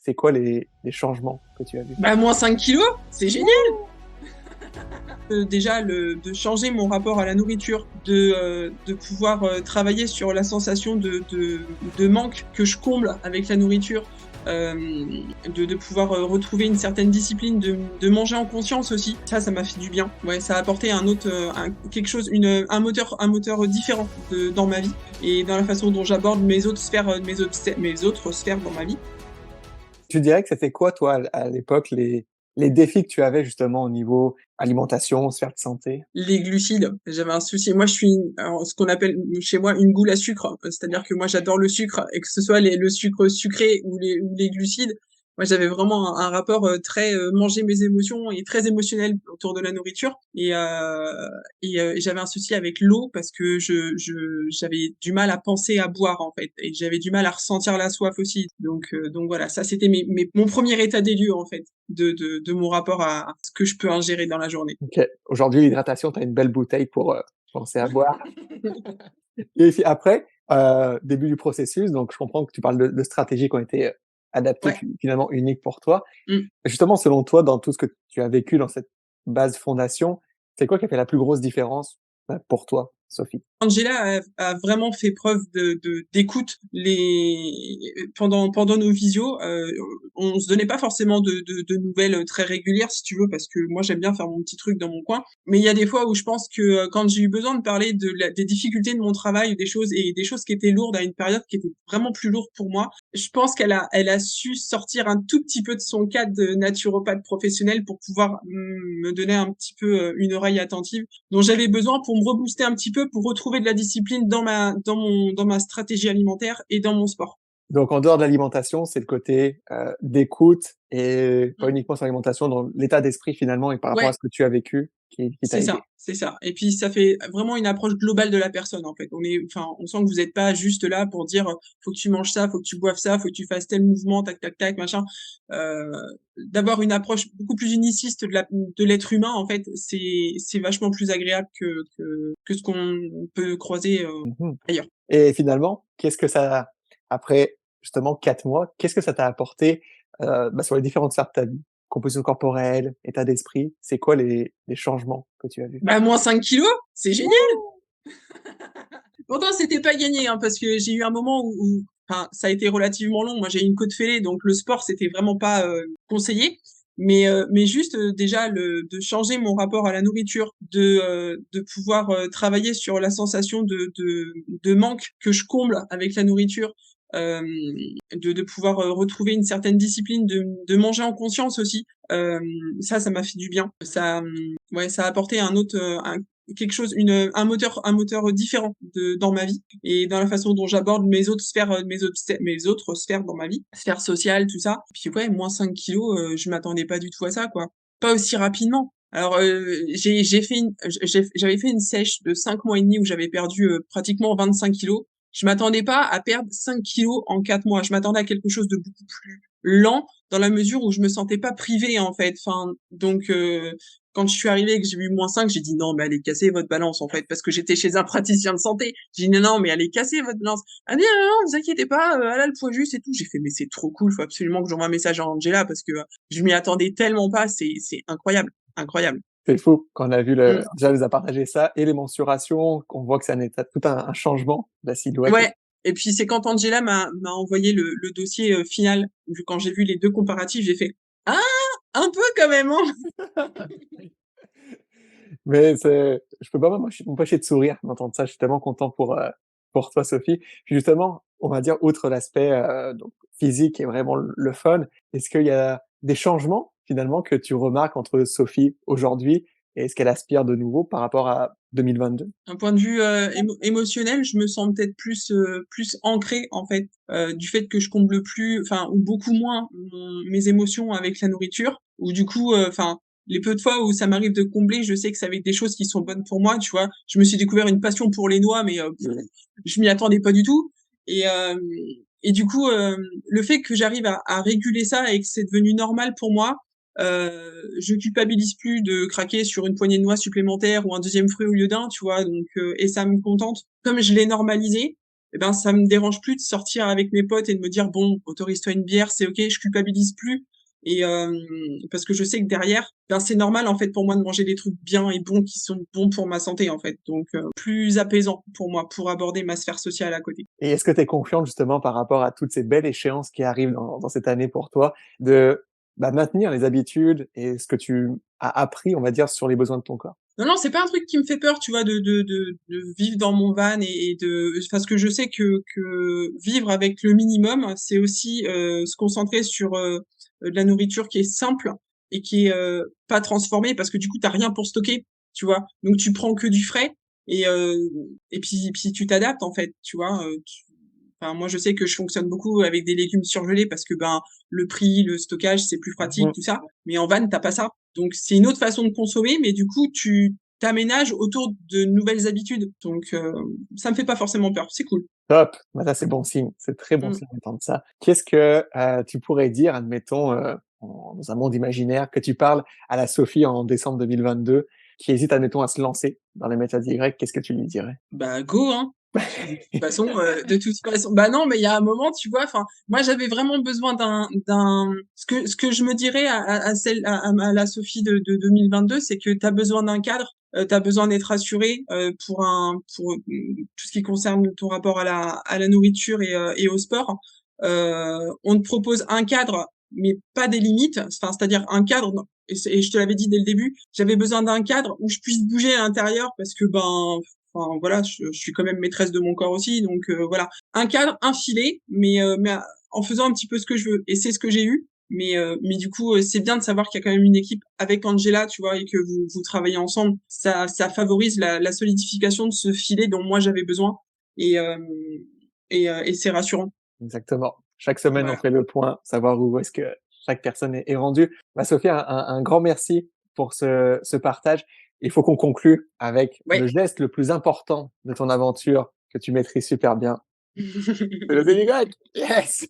c'est quoi les changements que tu as vus? Bah, moins 5 kilos, c'est génial! Déjà de changer mon rapport à la nourriture, de pouvoir, travailler sur la sensation de manque que je comble avec la nourriture, de pouvoir, retrouver une certaine discipline, de manger en conscience aussi. Ça m'a fait du bien. Ouais, ça a apporté un autre, quelque chose, un moteur différent dans ma vie et dans la façon dont j'aborde mes autres sphères, mes autres sphères dans ma vie. Tu dirais que c'était quoi toi à l'époque les défis que tu avais justement au niveau alimentation, sphère de santé? Les glucides, j'avais un souci. Moi, je suis alors ce qu'on appelle chez moi une goule à sucre. C'est-à-dire que moi, j'adore le sucre et que ce soit le sucre sucré ou les glucides. Moi, j'avais vraiment un rapport, très, manger mes émotions et très émotionnel autour de la nourriture et j'avais un souci avec l'eau parce que j'avais du mal à penser à boire, en fait et j'avais du mal à ressentir la soif aussi. Donc voilà, ça, c'était mon premier état des lieux, en fait, de mon rapport à ce que je peux ingérer dans la journée. OK. Aujourd'hui, l'hydratation, tu as une belle bouteille pour, penser à boire. Et puis après, début du processus, donc je comprends que tu parles de stratégies qui ont été, adaptées Ouais. finalement uniques pour toi. Mmh. Justement, selon toi, dans tout ce que tu as vécu dans cette base fondation, c'est quoi qui a fait la plus grosse différence, pour toi, Sophie? Angela a vraiment fait preuve d'écoute pendant nos visios. On se donnait pas forcément de nouvelles très régulières, si tu veux, parce que moi j'aime bien faire mon petit truc dans mon coin. Mais il y a des fois où je pense que quand j'ai eu besoin de parler des difficultés de mon travail, des choses qui étaient lourdes à une période qui était vraiment plus lourde pour moi, je pense elle a su sortir un tout petit peu de son cadre de naturopathe professionnel pour pouvoir me donner un petit peu une oreille attentive dont j'avais besoin pour me rebooster un petit peu, pour retrouver de la discipline dans ma stratégie alimentaire et dans mon sport. Donc en dehors de l'alimentation, c'est le côté, d'écoute et pas Mmh. uniquement sur l'alimentation, dans l'état d'esprit finalement et par rapport à Ouais, ce que tu as vécu qui t'a aidé. c'est ça et puis ça fait vraiment une approche globale de la personne, en fait. On sent que vous êtes pas juste là pour dire, «Faut que tu manges ça, faut que tu boives ça, faut que tu fasses tel mouvement, tac, tac, tac, machin». Heu, D'avoir une approche beaucoup plus uniciste de l'être humain, en fait, c'est vachement plus agréable que ce qu'on peut croiser, Mmh. ailleurs. Et finalement, qu'est-ce que ça après justement 4 mois, qu'est-ce que ça t'a apporté, sur les différentes sphères de ta vie? Composition corporelle, état d'esprit, c'est quoi les changements que tu as vus? Bah, moins 5 kilos, c'est génial! Pourtant, c'était pas gagné, hein, parce que j'ai eu un moment où enfin, ça a été relativement long. Moi, j'ai une côte fêlée, donc le sport, c'était vraiment pas, conseillé. Mais juste, déjà de changer mon rapport à la nourriture, de pouvoir, travailler sur la sensation de manque que je comble avec la nourriture, hem, de pouvoir, retrouver une certaine discipline, de manger en conscience aussi. Ça m'a fait du bien. Ouais, ça a apporté un autre, quelque chose, un moteur différent dans ma vie et dans la façon dont j'aborde mes autres sphères dans ma vie, sphère sociale, tout ça. Puis ouais, moins 5 kilos, je m'attendais pas du tout à ça, quoi. Pas aussi rapidement. Alors, j'avais fait une sèche de 5 mois et demi où j'avais perdu, pratiquement 25 kilos. Je m'attendais pas à perdre 5 kilos en 4 mois. Je m'attendais à quelque chose de beaucoup plus lent dans la mesure où je me sentais pas privée, en fait. Enfin, quand je suis arrivée et que j'ai vu -5, j'ai dit: «Non, mais elle est cassée votre balance, en fait», parce que j'étais chez un praticien de santé. J'ai dit: «Non, non, mais elle est cassée votre balance». Elle dit: «Non, non, vous inquiétez pas, elle a le poids juste et tout». J'ai fait: «Mais c'est trop cool, faut absolument que j'envoie un message à Angela parce que, je m'y attendais tellement pas, c'est incroyable, incroyable». C'est fou quand on a vu le Mmh. déjà elle nous a partagé ça et les mensurations, qu'on voit que c'est un état tout un changement de la silhouette et Ouais et puis c'est quand Angela m'a envoyé le dossier, final, quand j'ai vu les 2 comparatifs, j'ai fait: «Ah! Un peu quand même, hein!» mais c'est je peux pas m'empêcher de sourire d'entendre ça. Je suis tellement content pour toi, Sophie. Puis justement, on va dire outre l'aspect, donc physique et vraiment le fun, est-ce qu'il y a des changements finalement que tu remarques entre Sophie aujourd'hui et ce qu'elle aspire de nouveau par rapport à 2022? D'un point de vue, émotionnel, je me sens peut-être plus ancrée, en fait, du fait que je comble plus, enfin, ou beaucoup moins mes émotions avec la nourriture, ou du coup, enfin, les peu de fois où ça m'arrive de combler, je sais que c'est avec des choses qui sont bonnes pour moi, tu vois? Je me suis découvert une passion pour les noix, mais, je m'y attendais pas du tout et hem et du coup, le fait que j'arrive à réguler ça et que c'est devenu normal pour moi, je culpabilise plus de craquer sur une poignée de noix supplémentaire ou un deuxième fruit au lieu d'un, tu vois? Et ça me contente. Comme je l'ai normalisé, et ben, ça me dérange plus de sortir avec mes potes et de me dire: «Bon, autorise-toi une bière, c'est OK». Je culpabilise plus et parce que je sais que derrière, ben, c'est normal, en fait, pour moi de manger des trucs bien et bons qui sont bons pour ma santé, en fait, donc plus apaisant pour moi, pour aborder ma sphère sociale à côté. Et est-ce que tu es confiante justement par rapport à toutes ces belles échéances qui arrivent dans cette année pour toi, de, bah, maintenir les habitudes et ce que tu as appris, on va dire, sur les besoins de ton corps? Non, non, c'est pas un truc qui me fait peur, tu vois, de vivre dans mon van et de parce que je sais que vivre avec le minimum, c'est aussi, se concentrer sur, de la nourriture qui est simple et qui est, pas transformée parce que du coup, tu as rien pour stocker, tu vois? Donc tu prends que du frais et puis tu t'adaptes, en fait, tu vois? Enfin, moi, je sais que je fonctionne beaucoup avec des légumes surgelés parce que, ben, le prix, le stockage, c'est plus pratique, Mmh. tout ça. Mais en van, tu pas ça. Donc c'est une autre façon de consommer, mais du coup, tu t'aménages autour de nouvelles habitudes. Donc ça me fait pas forcément peur, c'est cool. Top! Bah, ça, c'est bon signe, c'est très bon Mmh. signe d'entendre ça. Qu'est-ce que, tu pourrais dire, admettons, dans un monde imaginaire, que tu parles à la Sophie en décembre 2022, qui hésite, admettons, à se lancer dans les méthodes Y, qu'est-ce que tu lui dirais? Bah, go, hein! De toute façon bah, non, mais il y a un moment, tu vois, enfin, moi, j'avais vraiment besoin d'un ce que je me dirais à celle à la Sophie de 2022, c'est que tu as besoin d'un cadre, tu as besoin d'être rassurée, tout ce qui concerne ton rapport à la nourriture et au sport. On te propose un cadre, mais pas des limites, enfin, c'est-à-dire un cadre et je te l'avais dit dès le début, j'avais besoin d'un cadre où je puisse bouger à l'intérieur parce que, ben, enfin voilà, je suis quand même maîtresse de mon corps aussi, donc voilà. Un cadre, un filet, mais en faisant un petit peu ce que je veux et c'est ce que j'ai eu. Mais du coup, c'est bien de savoir qu'il y a quand même une équipe avec Angela, tu vois? Et que vous travaillez ensemble. Ça favorise la solidification de ce filet dont moi j'avais besoin et hem et c'est rassurant. Exactement. Chaque semaine, on Voilà. fait le point, savoir où est-ce que chaque personne est rendue. Bah, Sophie, un grand merci pour ce partage. Il faut qu'on conclue avec le Ouais. geste le plus important de ton aventure que tu maîtrises super bien. C'est le Zénith grec! Yes!